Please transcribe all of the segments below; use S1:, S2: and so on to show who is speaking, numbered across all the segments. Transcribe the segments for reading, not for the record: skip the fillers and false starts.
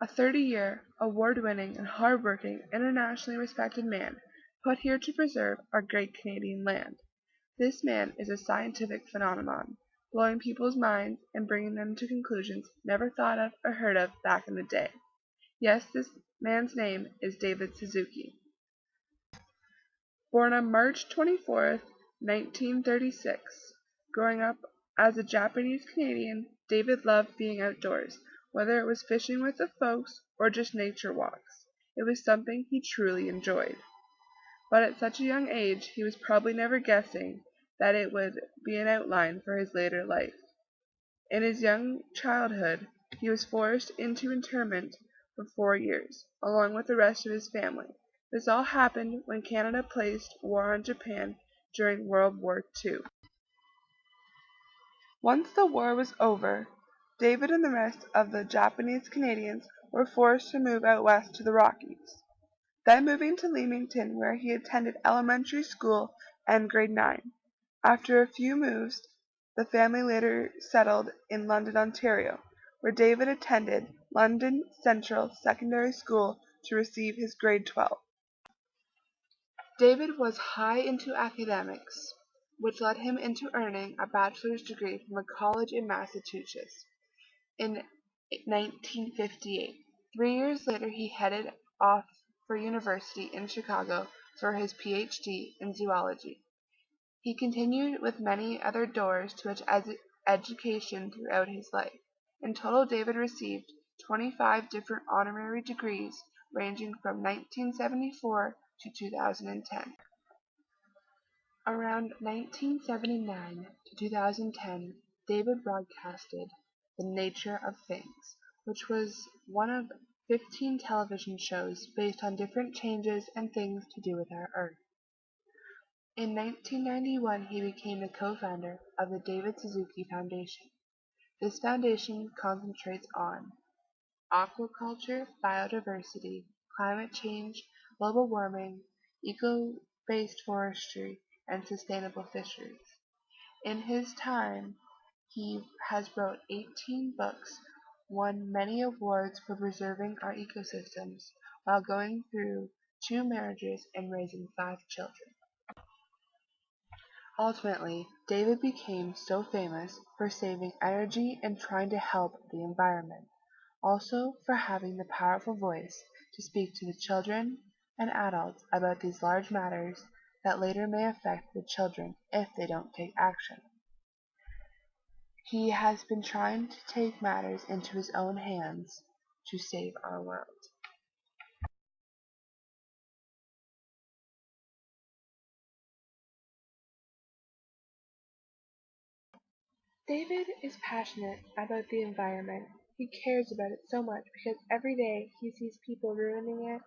S1: a 30-year, award-winning and hard-working, internationally respected man, put here to preserve our great Canadian land. This man is a scientific phenomenon, blowing people's minds and bringing them to conclusions never thought of or heard of back in the day. Yes, this man's name is David Suziki. Born on March 24th, 1936, growing up as a Japanese Canadian, David loved being outdoors, whether it was fishing with the folks or just nature walks. It was something he truly enjoyed. But at such a young age, he was probably never guessing that it would be an outline for his later life. In his young childhood, he was forced into internment for 4 years, along with the rest of his family. This all happened when Canada placed war on Japan during World War II. Once the war was over, David and the rest of the Japanese Canadians were forced to move out west to the Rockies, then moving to Leamington, where he attended elementary school and grade 9. After a few moves, the family later settled in London, Ontario, where David attended London Central Secondary School to receive his grade 12. David was high into academics, which led him into earning a bachelor's degree from a college in Massachusetts in 1958. 3 years later, he headed off for university in Chicago for his PhD in zoology. He continued with many other doors to education throughout his life. In total, David received 25 different honorary degrees ranging from 1974 to 2010. Around 1979 to 2010, David broadcasted The Nature of Things, which was one of 15 television shows based on different changes and things to do with our Earth. In 1991, he became the co-founder of the David Suziki Foundation. This foundation concentrates on aquaculture, biodiversity, climate change, global warming, eco-based forestry, and sustainable fisheries. In his time, he has wrote 18 books, won many awards for preserving our ecosystems, while going through 2 marriages and raising 5 children. Ultimately, David became so famous for saving energy and trying to help the environment, also for having the powerful voice to speak to the children and adults about these large matters that later may affect the children if they don't take action. He has been trying to take matters into his own hands to save our world. David is passionate about the environment. He cares about it so much because every day he sees people ruining it,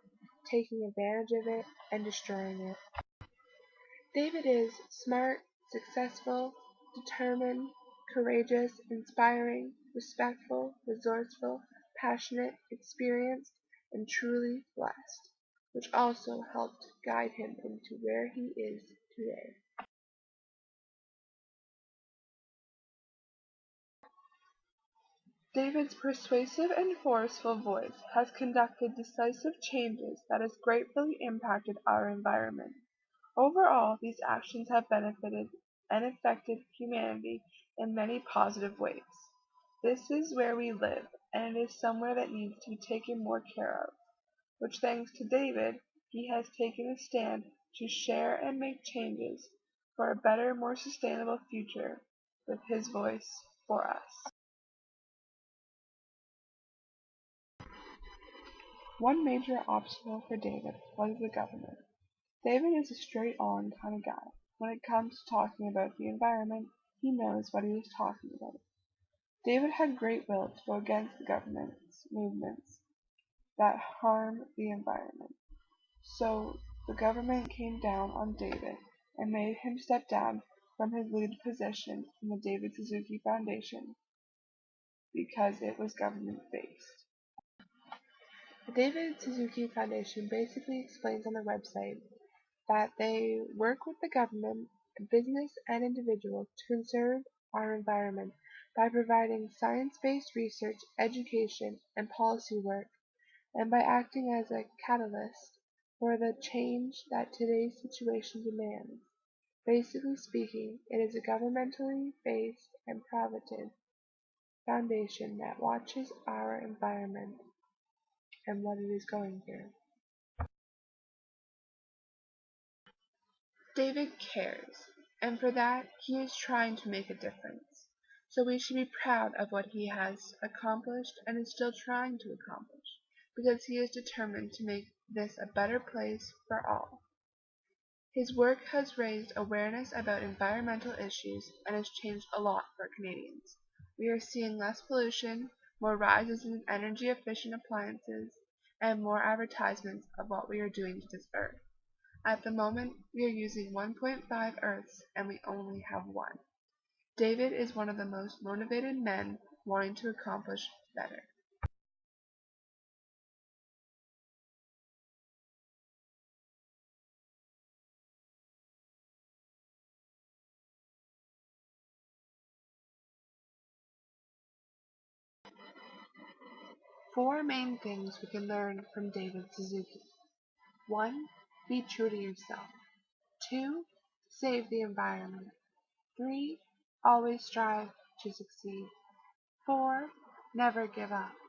S1: taking advantage of it, and destroying it. David is smart, successful, determined, courageous, inspiring, respectful, resourceful, passionate, experienced, and truly blessed, which also helped guide him into where he is today. David's persuasive and forceful voice has conducted decisive changes that has greatly impacted our environment. Overall, these actions have benefited and affected humanity in many positive ways. This is where we live, and it is somewhere that needs to be taken more care of, which thanks to David, he has taken a stand to share and make changes for a better, more sustainable future with his voice for us. One major obstacle for David was the government. David is a straight-on kind of guy. When it comes to talking about the environment, he knows what he is talking about. David had great will to go against the government's movements that harm the environment. So the government came down on David and made him step down from his lead position in the David Suziki Foundation because it was government-based. The David Suziki Foundation basically explains on their website that they work with the government, business, and individuals to conserve our environment by providing science-based research, education, and policy work and by acting as a catalyst for the change that today's situation demands. Basically speaking, it is a governmentally based and private foundation that watches our environment and what it is going through. David cares, and for that he is trying to make a difference. So we should be proud of what he has accomplished and is still trying to accomplish, because he is determined to make this a better place for all. His work has raised awareness about environmental issues and has changed a lot for Canadians. We are seeing less pollution, more rises in energy-efficient appliances, and more advertisements of what we are doing to this earth. At the moment, we are using 1.5 Earths and we only have one. David is one of the most motivated men wanting to accomplish better. Four main things we can learn from David Suzuki. 1. Be true to yourself. 2. Save the environment. 3. Always strive to succeed. 4. Never give up.